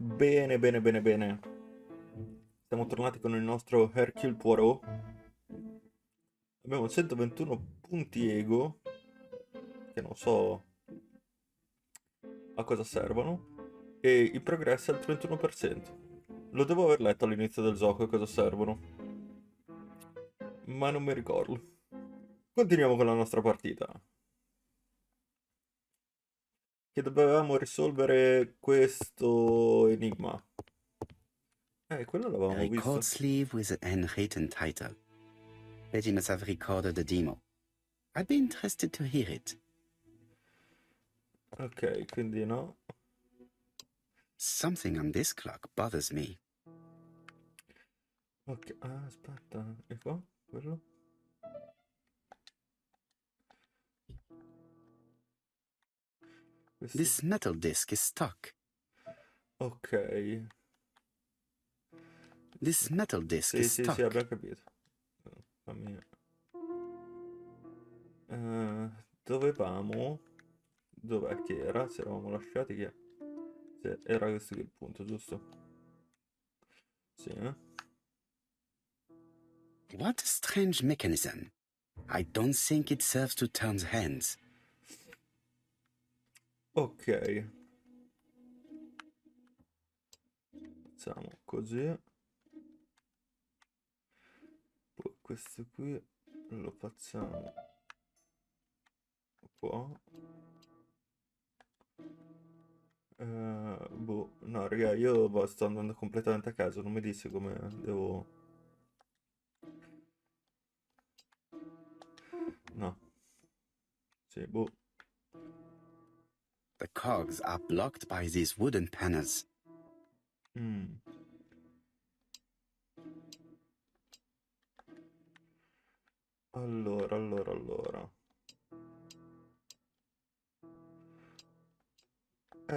Bene, bene, bene, bene. Siamo tornati con il nostro Hercule Poirot. Abbiamo 121 punti ego, che non so a cosa servono, e i progressi al 31%. Lo devo aver letto all'inizio del gioco a cosa servono, ma non mi ricordo. Continuiamo con la nostra partita. Che dovevamo risolvere questo enigma. Quello A l'avevamo visto. record sleeve with an handwritten title. Bet you must have recorded the demo. I'd be interested to hear it. Ok, quindi no. Something on this clock bothers me. Ok, aspetta, e qua? Quello? Questo... This metal disc is stuck. Ok. This metal disc Sì, is sì, sì, stuck. abbiamo capito. Fammi... dovevamo... Dov'è che era? Ci eravamo lasciati che... Sì, era questo che è il punto, giusto? Sì, eh? What a strange mechanism. I don't think it serves to turn the hands. Ok. Facciamo così. Poi questo qui lo facciamo qua. Boh, no, raga, io sto andando completamente a caso, non mi dici come devo... No. Sì, boh. The cogs are blocked by these wooden panels. Mm. Allora.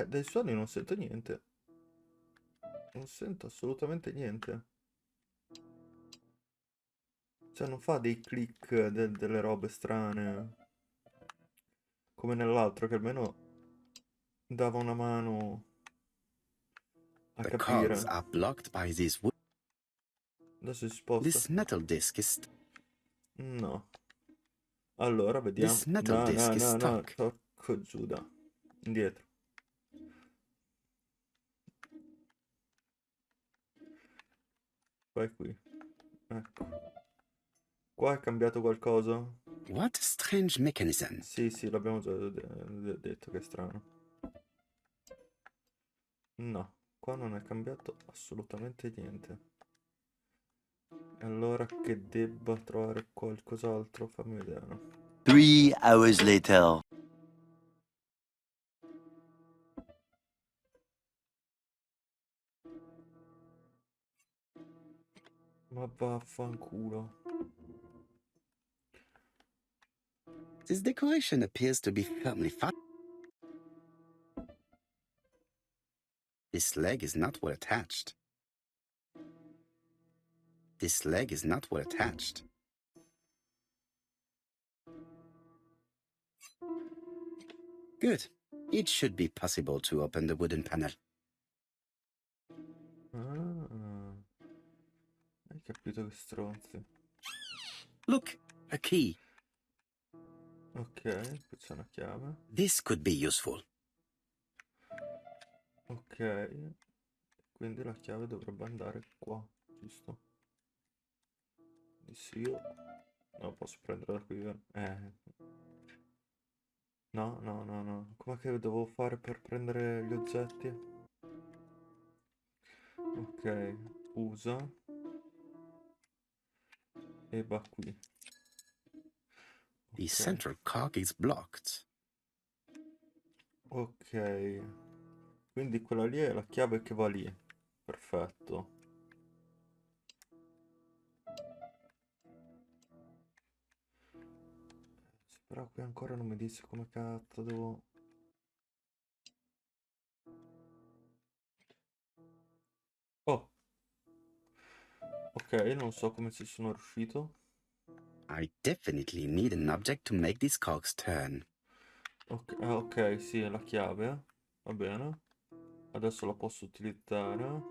Dai suoni non sento niente. Non sento assolutamente niente. Cioè, non fa dei click, delle robe strane. Come nell'altro, che almeno dava una mano a The cogs capire. are blocked by these wood. Adesso si sposta. This metal disc is. No. Allora, vediamo. This metal No, no, disc is no, no. stuck. Porco Giuda. Indietro. Vai qui. Ecco. Qua è cambiato qualcosa? What a strange mechanism. Sì, l'abbiamo già detto che è strano. No, qua non è cambiato assolutamente niente. E allora che debba trovare qualcos'altro, fammi vedere. 3 hours later. Ma vaffanculo. This decoration appears to be firmly fast. This leg is not well attached. This leg is not well attached. Good. It should be possible to open the wooden panel. Ah, hai capito che stronzi. Look, a key. Ok, qui c'è una chiave. This could be useful. Ok, quindi la chiave dovrebbe andare qua, giusto? Sì, io... No, posso prendere da qui, vero? No. Com'è che devo fare per prendere gli oggetti? Ok, usa. E va qui. The Ok. central cog is blocked. Ok. Quindi quella lì è la chiave che va lì. Perfetto. Però qui ancora non mi dice come cazzo devo... Oh. Ok, non so come ci sono riuscito. I definitely need an object to make these cogs turn. Ok, ok, sì, è la chiave. Va bene. adesso la posso utilizzare.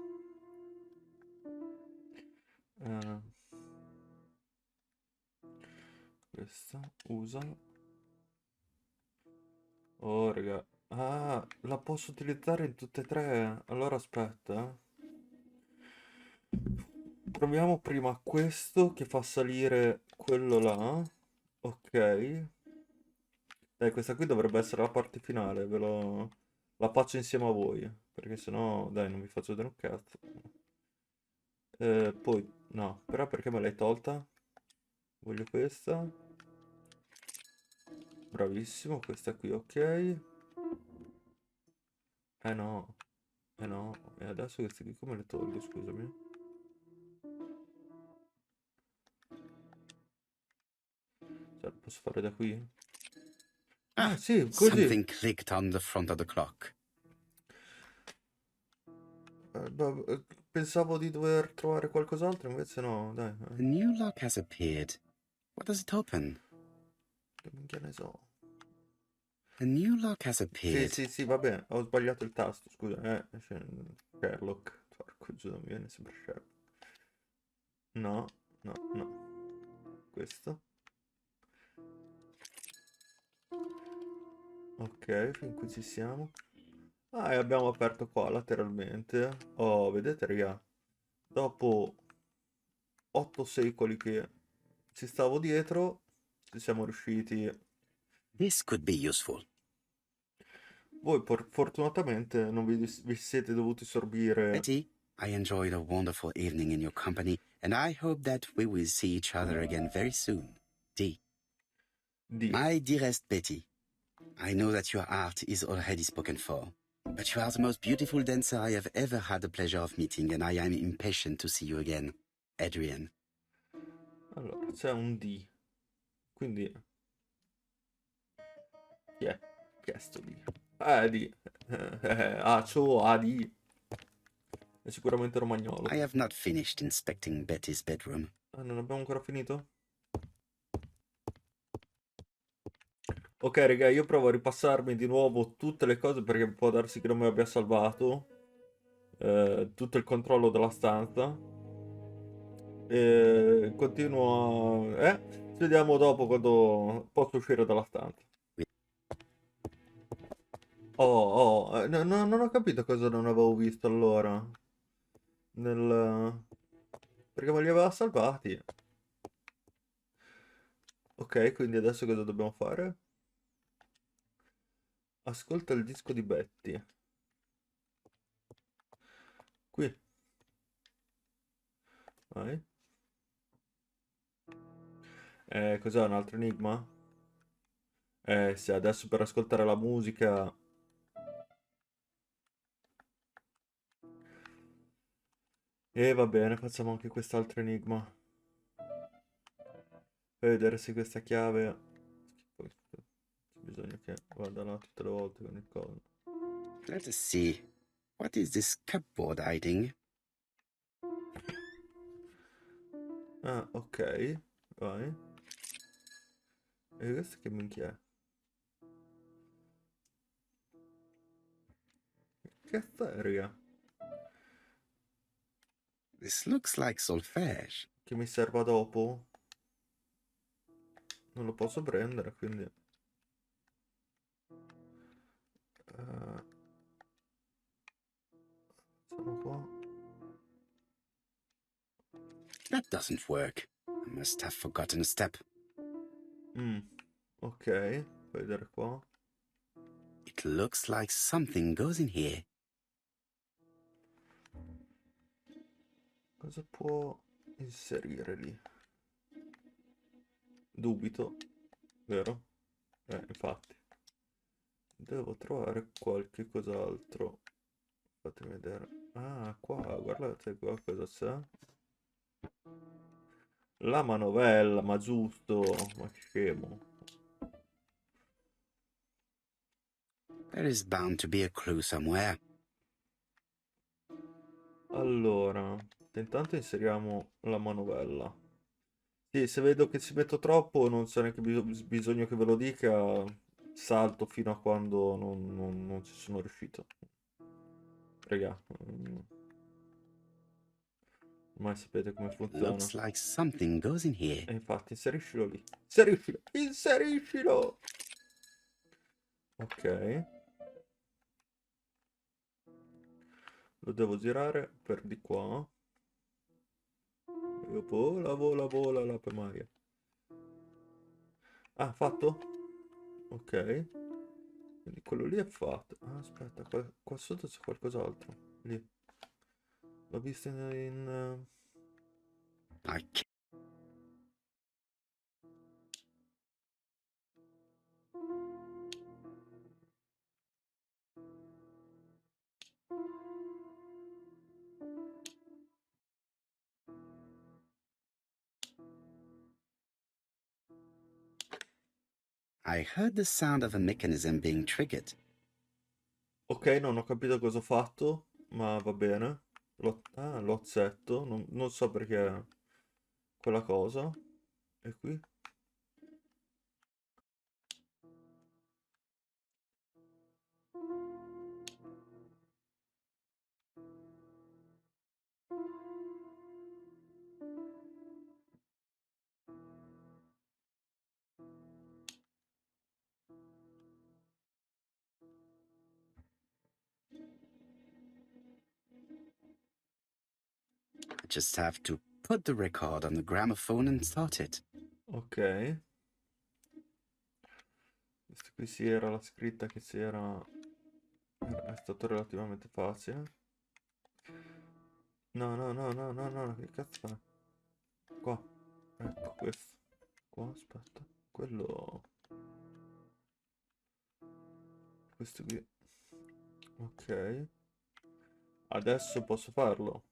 Eh, questa, usa. Oh, raga. Ah, la posso utilizzare in tutte e tre. Allora aspetta. Proviamo prima questo che fa salire quello là. Ok. Questa qui dovrebbe essere la parte finale. La faccio insieme a voi. Perché sennò, dai, non vi faccio vedere un cazzo. Poi, no. Però perché me l'hai tolta? Voglio questa. Bravissimo, questa qui, ok. No. No. E adesso queste qui come le tolgo, scusami? Cioè, lo posso fare da qui? Ah, Ah, sì, così. something clicked on the front of the clock. Pensavo di dover trovare qualcos'altro, invece no, dai. A new lock has appeared. What does it open? Che minchia ne so. A new lock has Sì, appeared. sì, sì, va bene, ho sbagliato il tasto, scusa. Sherlock. Porco giù, mi viene sempre Sherlock. No, no, no. Questo. Ok, fin qui ci siamo. Ah, e abbiamo aperto qua lateralmente. Oh, vedete, raga? Dopo 8 secoli che ci stavo dietro, ci siamo riusciti. This could be useful. Voi fortunatamente non vi siete dovuti sorbire Betty, I enjoyed a wonderful evening in your company, and I hope that we will see each other again very soon. D. di... My dearest Betty, I know that your art is already spoken for, but you are the most beautiful dancer I have ever had the pleasure of meeting, and I am impatient to see you again. Adrian. Allora, c'è un D. Quindi, chi è? Chi è sto D? D. Acio, AD. È sicuramente romagnolo. I have not finished inspecting Betty's bedroom. Ah, non abbiamo ancora finito? Ok, raga, io provo a ripassarmi di nuovo tutte le cose perché può darsi che non mi abbia salvato tutto il controllo della stanza. Continuo a... ci vediamo dopo quando posso uscire dalla stanza. Non ho capito cosa non avevo visto allora. Nel... Perché me li aveva salvati. Ok, quindi adesso cosa dobbiamo fare? Ascolta il disco di Betty. Qui. Vai. Cos'è un altro enigma? Sì, adesso per ascoltare la musica... E va bene, facciamo anche quest'altro enigma. Per vedere se questa chiave... Poi, c'è bisogno che vada là tutte le volte con il coso. Let us see. What is this cupboard hiding? Ah, ok. Vai. E questo che minchia è? Che cazzo è, raga? This looks like solfège. Che mi serva dopo? Non lo posso prendere, quindi... Siamo qua. That doesn't work. I must have forgotten a step. Ok, fai vedere qua. It looks like something goes in here. Cosa può inserire lì? Dubito, vero? Infatti. Devo trovare qualche cos'altro. Fatemi vedere. Ah, qua, guardate qua cosa c'è. La manovella, ma giusto, ma scemo. There is bound to be a clue somewhere. Allora, intanto inseriamo la manovella. Sì, se vedo che ci metto troppo, non c'è neanche bisogno che ve lo dica, salto fino a quando non ci sono riuscito. Raga, ormai sapete come funziona. Looks like something goes in here. E infatti inseriscilo lì. Inseriscilo! Inseriscilo! Ok. Lo devo girare per di qua. E vola, vola, vola la pemaia. Ah, fatto? Ok. Quindi quello lì è fatto. Ah, aspetta, qua sotto c'è qualcos'altro. Lì. L'ho visto in... I ca- I heard the sound of a mechanism being triggered. Ok, non ho capito cosa ho fatto, ma va bene. Lo azzetto, non so perché quella cosa. E qui? I just have to put the record on the gramophone and start it. Ok. Questa qui si era la scritta che si era... È stato relativamente facile. No, no, no, no, no, no, che cazzo è? Qua. Ecco questo. Qua, aspetta. Quello... Questo qui. Ok. Adesso posso farlo.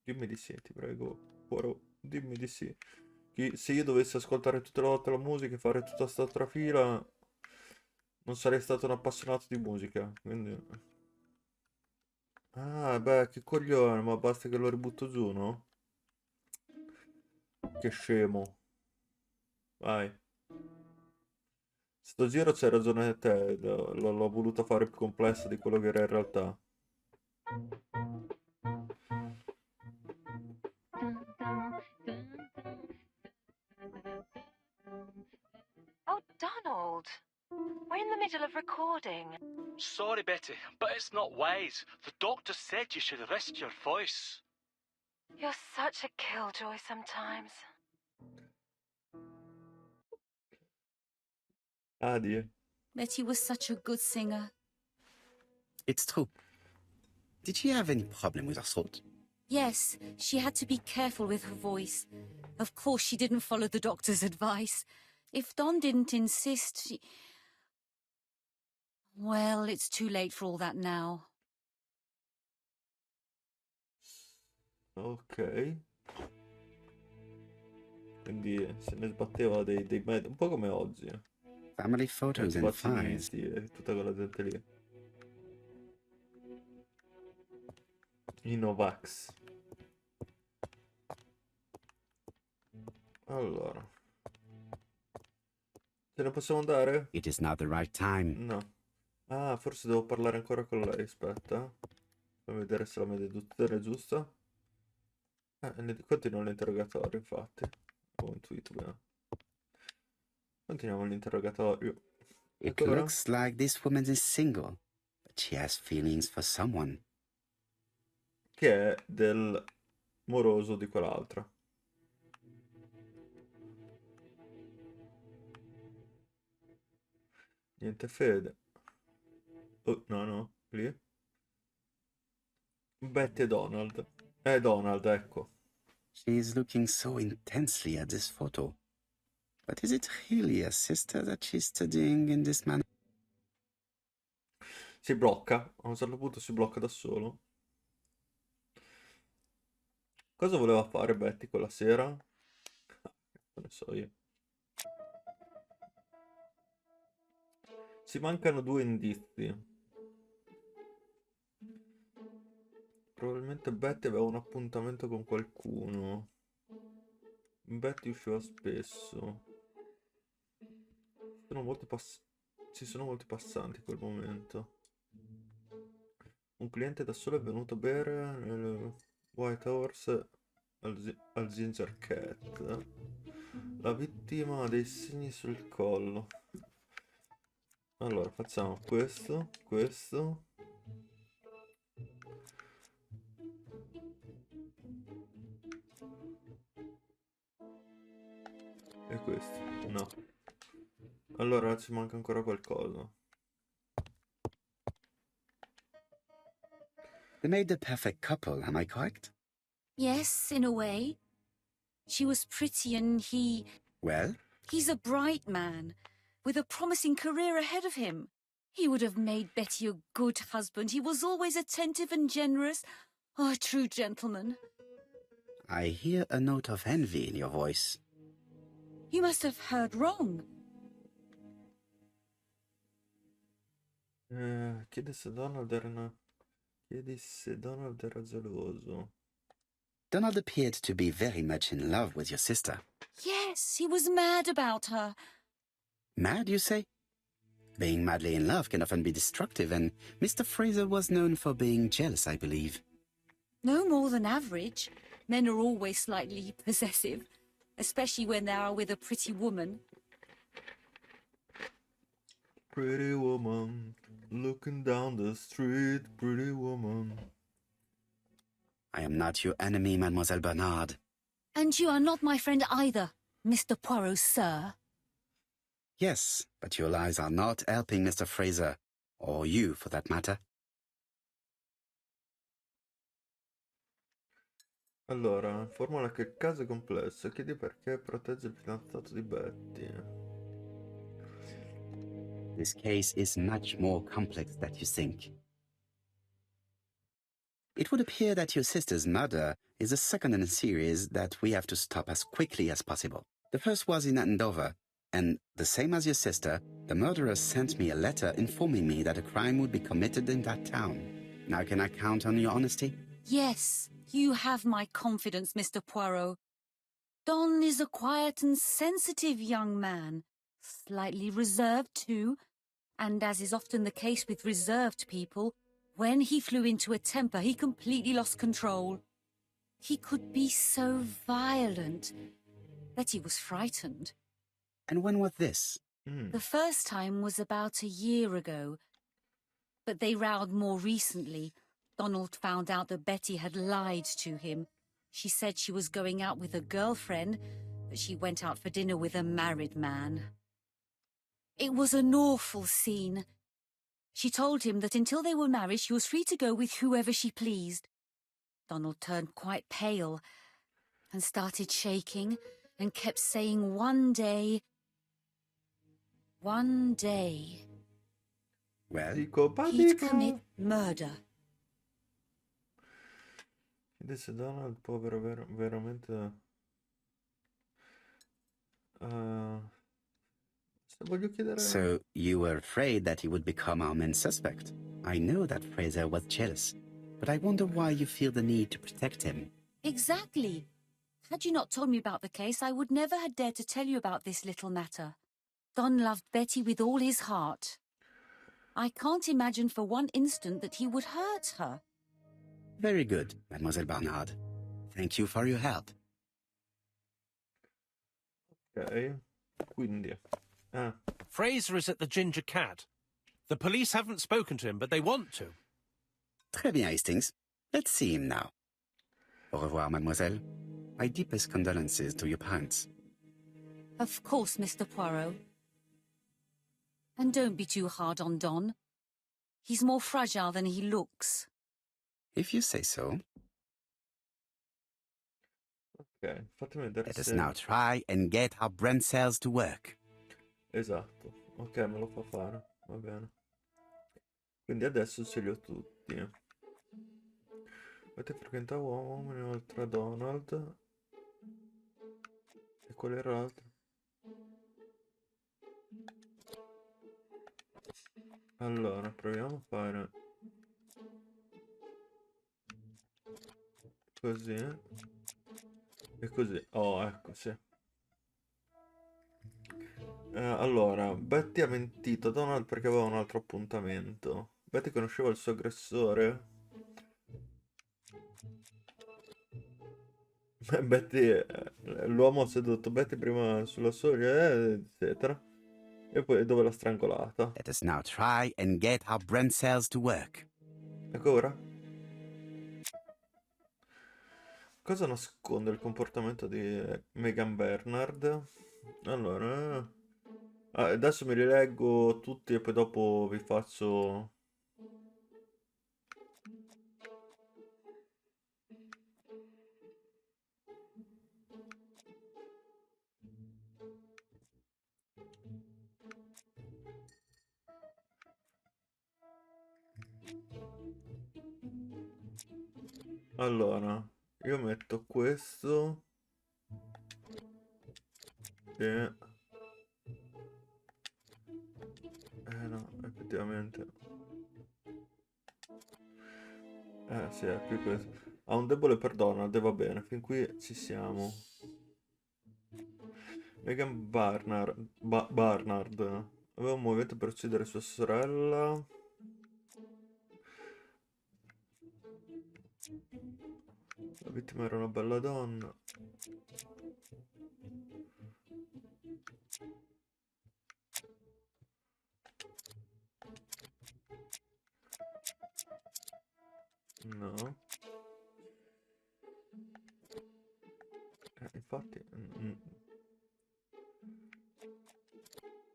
Dimmi di sì, ti prego. Poirot, dimmi di sì. Se io dovessi ascoltare tutte le volte la musica e fare tutta sta trafila, non sarei stato un appassionato di musica. Quindi... Ah, beh, che coglione, ma basta che lo ributto giù, no? Che scemo. Vai. Sto giro c'hai ragione te, l'ho voluta fare più complessa di quello che era in realtà. Oh, Donald, we're in the middle of recording. Sorry, Betty, but it's not wise. The doctor said you should rest your voice. You're such a killjoy sometimes. Ah, Dio. Betty was such a good singer. It's true. Did she have any problem with her throat? Yes, she had to be careful with her voice. Of course, she didn't follow the doctor's advice. If Don didn't insist, she... Well, it's too late for all that now. Ok. Quindi se ne sbatteva dei mezzi, un po' come oggi. Family photos and files. Vaccinisti e tutta quella gente lì. I Novax. Allora. Ce ne possiamo andare? It is not the right time. No. Ah, forse devo parlare ancora con lei, aspetta. Fammi vedere se la mia deduzione è giusta. Continuo l'interrogatorio, infatti. Ho intuito bene. Continuiamo l'interrogatorio. It Ancora? looks like this woman is single, but she has feelings for someone. Che è del moroso di quell'altra. Niente fede. Oh, no, no, lì. Betty e Donald. Donald, ecco. She is looking so intensely at this photo. But is it really a sister that she's studying in this manner? Si blocca. A un certo punto si blocca da solo. Cosa voleva fare Betty quella sera? Non ne so io. Ci mancano 2 indizi. Probabilmente Betty aveva un appuntamento con qualcuno. Betty usciva spesso. Ci sono molti passanti in quel momento. Un cliente da solo è venuto a bere nel White Horse al Ginger Cat. La vittima ha dei segni sul collo. Allora, facciamo questo, questo. E questo. No. Allora ci manca ancora qualcosa. They made the perfect couple, am I correct? Yes, in a way. She was pretty and he... Well, He's a bright man, with a promising career ahead of him. He would have made Betty a good husband. He was always attentive and generous. Oh, a true gentleman. I hear a note of envy in your voice. You must have heard wrong. Chiedi se Donald era geloso. Donald appeared to be very much in love with your sister. Yes, he was mad about her. Mad, you say? Being madly in love can often be destructive, and Mr. Fraser was known for being jealous, I believe. No more than average. Men are always slightly possessive, especially when they are with a pretty woman. Pretty woman, looking down the street, pretty woman. I am not your enemy, Mademoiselle Bernard. And you are not my friend either, Mr. Poirot, sir. Yes, but your lies are not helping Mr. Fraser, or you for that matter. Allora, formula che il caso è complesso. Chiedi perché protegge il fidanzato di Betty. This case is much more complex than you think. It would appear that your sister's murder is the second in a series that we have to stop as quickly as possible. The first was in Andover, and the same as your sister, the murderer sent me a letter informing me that a crime would be committed in that town. Now can I count on your honesty? Yes, you have my confidence, Mr. Poirot. Don is a quiet and sensitive young man, slightly reserved too, and as is often the case with reserved people, when he flew into a temper, he completely lost control. He could be so violent. Betty was frightened. And when was this? The first time was about a year ago, but they rowed more recently. Donald found out that Betty had lied to him. She said she was going out with a girlfriend, but she went out for dinner with a married man. It was an awful scene. She told him that until they were married, she was free to go with whoever she pleased. Donald turned quite pale and started shaking and kept saying one day. Well, he'd commit murder. Chiedi se Donald può veramente... se voglio chiedere... So you were afraid that he would become our main suspect. I know that Fraser was jealous, but I wonder why you feel the need to protect him. Exactly. Had you not told me about the case, I would never have dared to tell you about this little matter. Don loved Betty with all his heart. I can't imagine for one instant that he would hurt her. Very good, Mademoiselle Bernard. Thank you for your help. Ok, quindi... Fraser is at the Ginger Cat. The police haven't spoken to him, but they want to. Très bien, Hastings. Let's see him now. Au revoir, mademoiselle. My deepest condolences to your parents. Of course, Mr. Poirot. And don't be too hard on Don. He's more fragile than he looks. If you say so. Ok, fatemi vedere Let us se... now try and get our brain cells to work. Esatto, ok, me lo fa fare, va bene. Quindi adesso ce li ho tutti. Avete frequentato uomini oltre a Donald. E qual era l'altro? Allora, proviamo a fare così e così. Oh, ecco, sì. Allora, Betty ha mentito a Donald perché aveva un altro appuntamento. Betty conosceva il suo aggressore Betty, l'uomo ha sedotto Betty prima sulla soglia, eccetera. E poi dove l'ha strangolata. Let us now try and get our brain cells to work. Ecco ora. Cosa nasconde il comportamento di Megan Bernard? Allora, adesso mi rileggo tutti e poi dopo vi faccio... Allora, io metto questo e... no, effettivamente. Sì, è più questo. Ha un debole per Donald e va bene, fin qui ci siamo. Megan Barnard aveva un movimento per uccidere sua sorella. La vittima era una bella donna. No. Infatti...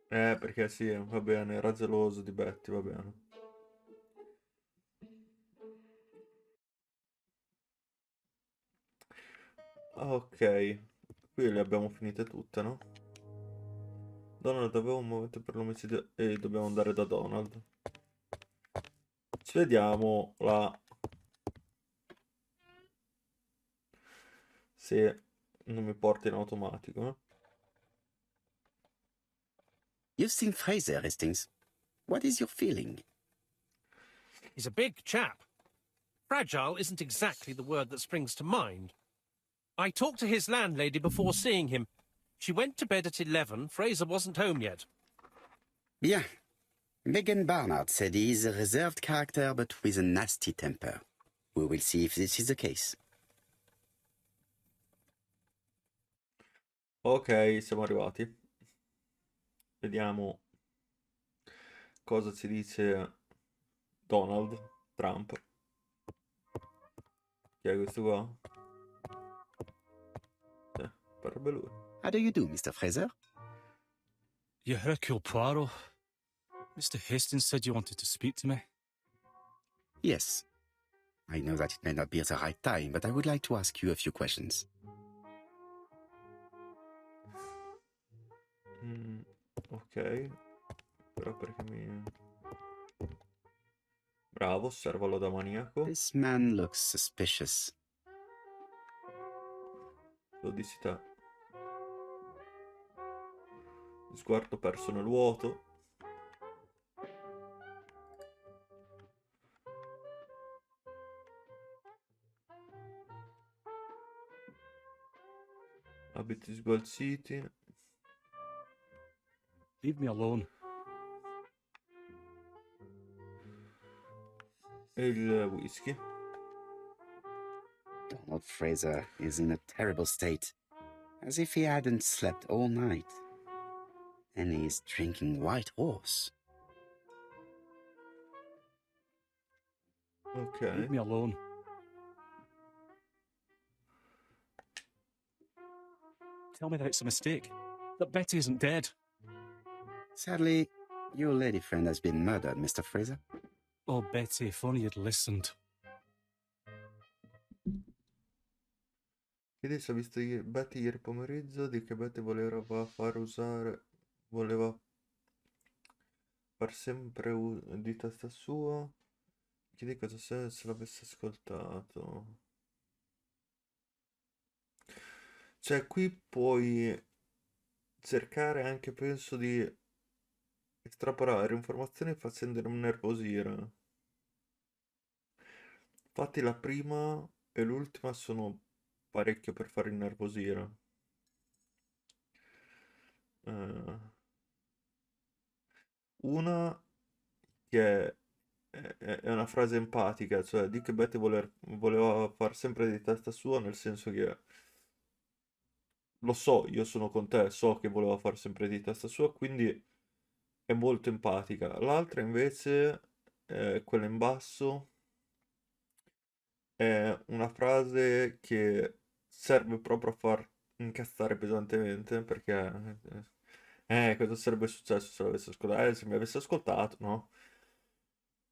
perché sì, va bene, era geloso di Betty, va bene. Ok, qui le abbiamo finite tutte, no? Donald aveva un momento per l'omicidio e dobbiamo andare da Donald. Ci vediamo là. Se non mi porta in automatico, eh. You've seen Fraser, Hastings. What is your feeling? He's a big chap. Fragile isn't exactly the word that springs to mind. I talked to his landlady before seeing him. She went to bed at 11. Fraser wasn't home yet. Bien. Megan Barnard said he is a reserved character but with a nasty temper. We will see if this is the case. Ok, siamo arrivati. Vediamo cosa ci dice Donald Trump. Chi è questo qua? Parrebbe lui. How do you do, Mr. Fraser? You're Hercule Poirot. Mr. Hastings said you wanted to speak to me. Yes. I know that it may not be the right time, but I would like to ask you a few questions. Ok. Però perché mi... Bravo, osservalo da maniaco. This man looks suspicious. Lo dici te. Sguardo perso nel vuoto. Abiti sgualciti. Leave me alone. E il whisky. Donald Fraser is in a terrible state, as if he hadn't slept all night. And he's drinking White Horse. Ok. Leave me alone. Tell me that it's a mistake. That Betty isn't dead. Sadly, your lady friend has been murdered, Mr. Fraser. Oh, Betty, if only you'd listened. Chiedi se ha visto Betty ieri pomeriggio, di che Betty voleva far sempre di testa sua. Chiedi cosa se l'avesse ascoltato. Cioè, qui puoi cercare anche, penso, di estrapolare informazioni facendo innervosire. Infatti la prima e l'ultima sono parecchio per far innervosire. Una che è una frase empatica, cioè di che Betty voleva far sempre di testa sua, nel senso che lo so, io sono con te, so che voleva fare sempre di testa sua, quindi è molto empatica. L'altra invece, quella in basso, è una frase che serve proprio a far incazzare pesantemente, perché cosa sarebbe successo se l'avesse ascoltato? Se mi avesse ascoltato, no?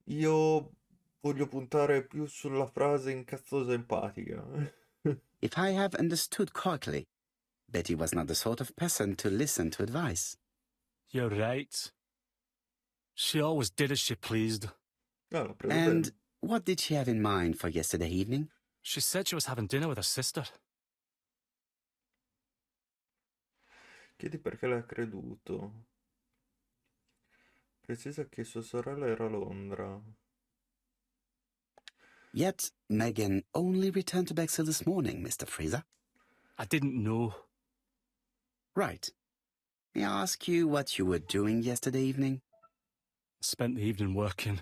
Io voglio puntare più sulla frase incazzosa empatica. If I have understood correctly, Betty was not the sort of person to listen to advice. You're right. She always did as she pleased. L'ho preso And bene. what did she have in mind for yesterday evening? She said she was having dinner with her sister. Chiedi perché l'ha creduto. Precisa che sua sorella era a Londra. Yet Megan only returned to Bexhill this morning, Mr. Fraser. I didn't know. Right. May I ask you what you were doing yesterday evening? Spent the evening working.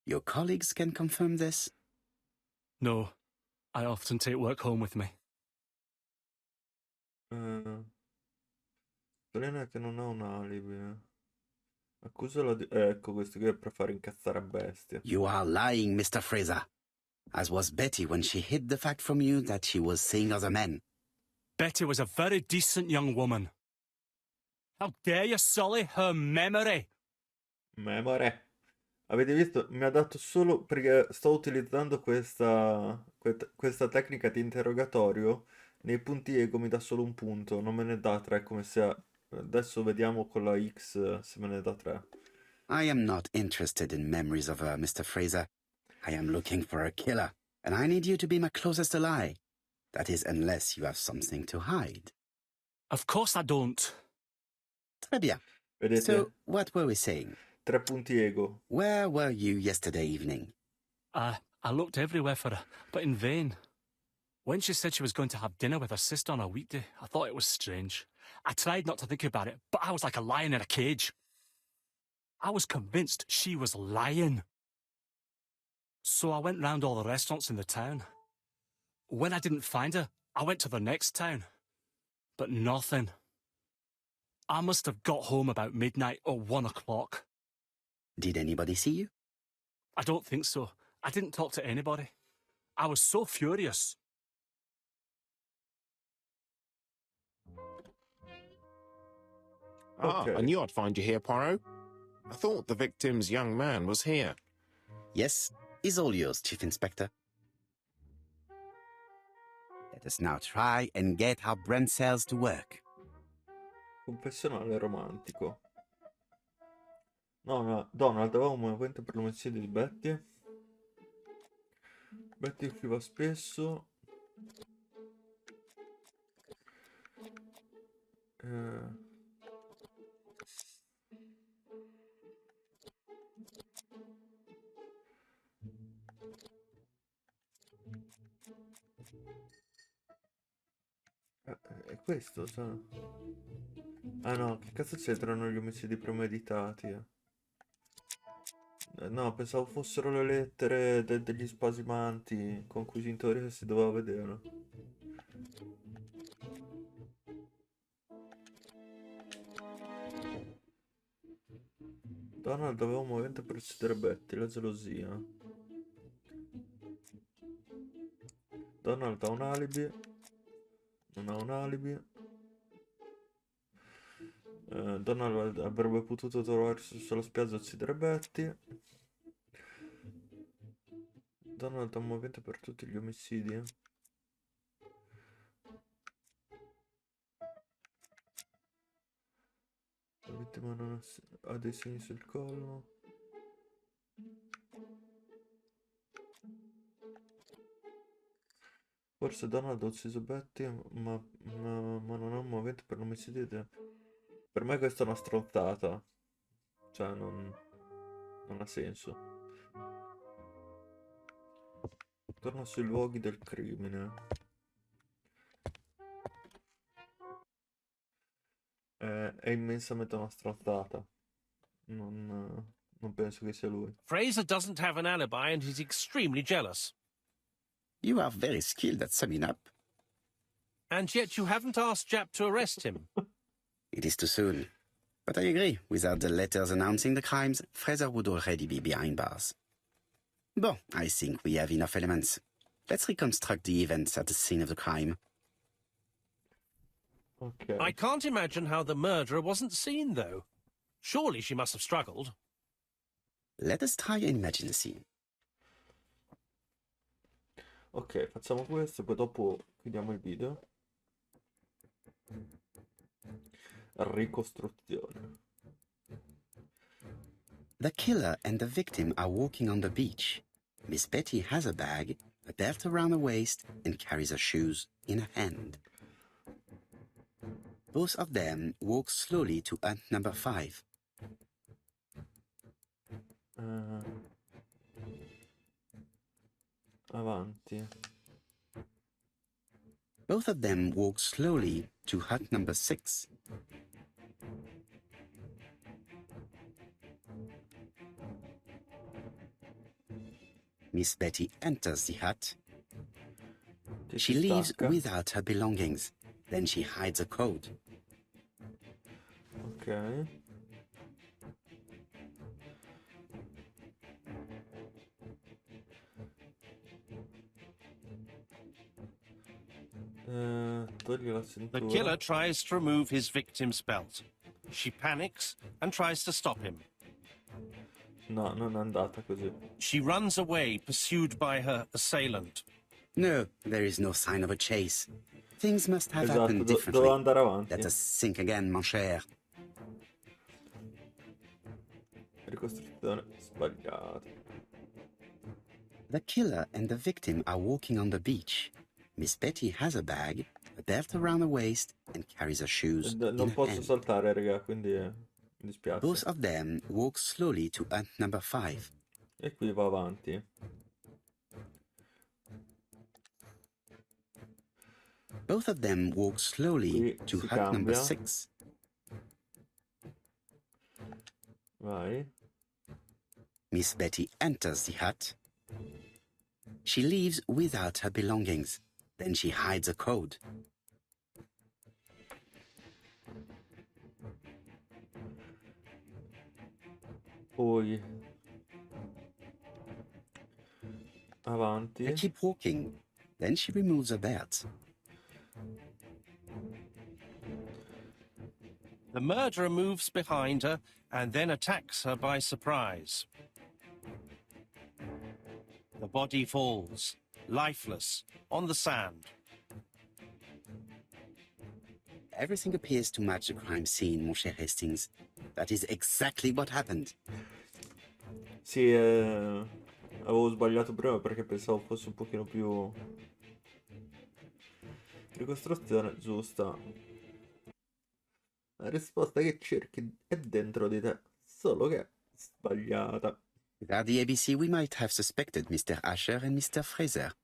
Your colleagues can confirm this? No, I often take work home with me. Solena che non ha un alibi. Accusala di... Ecco, questo qui è per fare incazzare a bestia. You are lying, Mr. Fraser. As was Betty when she hid the fact from you that she was seeing other men. Betty was a very decent young woman. How dare you sully her memory? Memore. Avete visto? Mi ha dato solo perché sto utilizzando questa tecnica di interrogatorio. Nei punti ego mi dà solo un punto, non me ne dà tre come se... Adesso vediamo con la X se me ne dà tre. I am not interested in memories of her, Mr. Fraser. I am looking for a killer, and I need you to be my closest ally. That is, unless you have something to hide. Of course I don't. Très bien. Vedete? So, what were we saying? 3 punti ego. Where were you yesterday evening? I looked everywhere for her, but in vain. When she said she was going to have dinner with her sister on a weekday, I thought it was strange. I tried not to think about it, but I was like a lion in a cage. I was convinced she was lying. So I went round all the restaurants in the town. When I didn't find her, I went to the next town. But nothing. I must have got home about midnight or 1 o'clock. Did anybody see you? I don't think so. I didn't talk to anybody. I was so furious. Okay. I knew I'd find you here, Poirot. I thought the victim's young man was here. Yes, is all yours, Chief Inspector. Let us now try and get our brain cells to work. Confessionale romantico. No, Donald aveva un movente per l'omicidio di Betty. Betty usciva spesso. È questo, sa? Ah no, che cazzo c'entrano gli omicidi premeditati? No, pensavo fossero le lettere degli spasimanti con cui in teoria si doveva vedere. Donald aveva un movente per uccidere Betty, la gelosia. Donald ha un alibi. Non ha un alibi. Donald avrebbe potuto trovarsi sulla spiaggia e uccidere Betty. Donald ha un movente per tutti gli omicidi. La vittima non ha dei segni sul collo. Forse Donald ha ucciso Betty, ma non ha un movente per l'omicidio. Per me questa è una stronzata. Cioè, non ha senso. Torna sui luoghi del crimine. È immensamente una stronzata. Non penso che sia lui. Fraser doesn't have an alibi and he's extremely jealous. You are very skilled at summing up. And yet you haven't asked Japp to arrest him. It is too soon. But I agree, without the letters announcing the crimes, Fraser would already be behind bars. Bon, I think we have enough elements. Let's reconstruct the events at the scene of the crime. Ok. I can't imagine how the murderer wasn't seen, though. Surely she must have struggled. Let us try and imagine the scene. Ok, facciamo questo, poi dopo chiudiamo il video. Ricostruzione. The killer and the victim are walking on the beach. Miss Betty has a bag, a belt around her waist, and carries her shoes in her hand. Both of them walk slowly to hut number 5. Avanti. Both of them walk slowly to hut number 6. Miss Betty enters the hut. Che She si leaves stacca. without her belongings. Then she hides a code. Ok. Togli la The cintura. killer tries to remove his victim's belt. She panics and tries to stop him. No, non è andata così. She runs away, pursued by her assailant. No, there is no sign of a chase. Things must have Esatto, happened doveva differently. andare avanti. Let us think again, mon cher. Ricostruzione sbagliata. The killer and the victim are walking on the beach. Miss Betty has a bag, a belt around her waist, and carries her shoes in Non her posso hand. saltare, raga, quindi mi dispiace. Both of them walk slowly to hut number 5. E qui va avanti. Both of them walk slowly Qui to si hut number cambia. 6. Vai. Miss Betty enters the hut. She leaves without her belongings. Then she hides a code. Poi avanti. They keep walking. Then she removes her belt. The murderer moves behind her and then attacks her by surprise. The body falls, lifeless, on the sand. Everything appears to match the crime scene, mon cher Hastings. That is exactly what happened. Sì, avevo sbagliato prima perché pensavo fosse un pochino più... Ricostruzione giusta. La risposta che cerchi è dentro di te, solo che è sbagliata. Without the ABC, we might have suspected Mr. Asher and Mr. Fraser.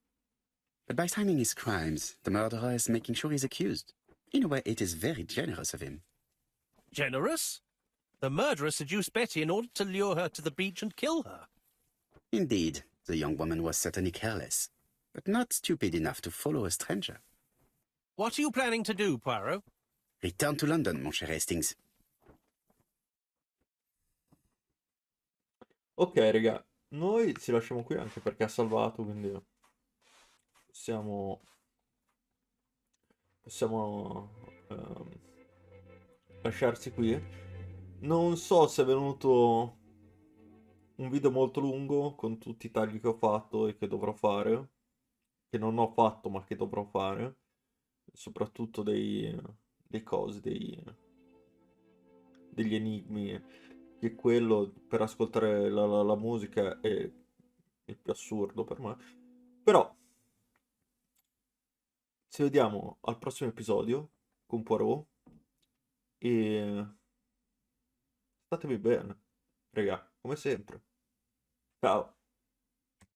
But by timing his crimes, the murderer is making sure he's accused. In a way, it is very generous of him. Generous? The murderer seduced Betty in order to lure her to the beach and kill her. Indeed, the young woman was certainly careless, but not stupid enough to follow a stranger. What are you planning to do, Poirot? Return to London, mon cher Hastings. Ok, raga, noi ci lasciamo qui anche perché ha salvato, quindi possiamo lasciarci qui. Non so se è venuto un video molto lungo con tutti i tagli che ho fatto e che dovrò fare, che non ho fatto ma che dovrò fare, soprattutto dei cosi, degli enigmi, che quello per ascoltare la musica è il più assurdo per me. Però ci vediamo al prossimo episodio con Poirot e statevi bene, raga, come sempre. Ciao.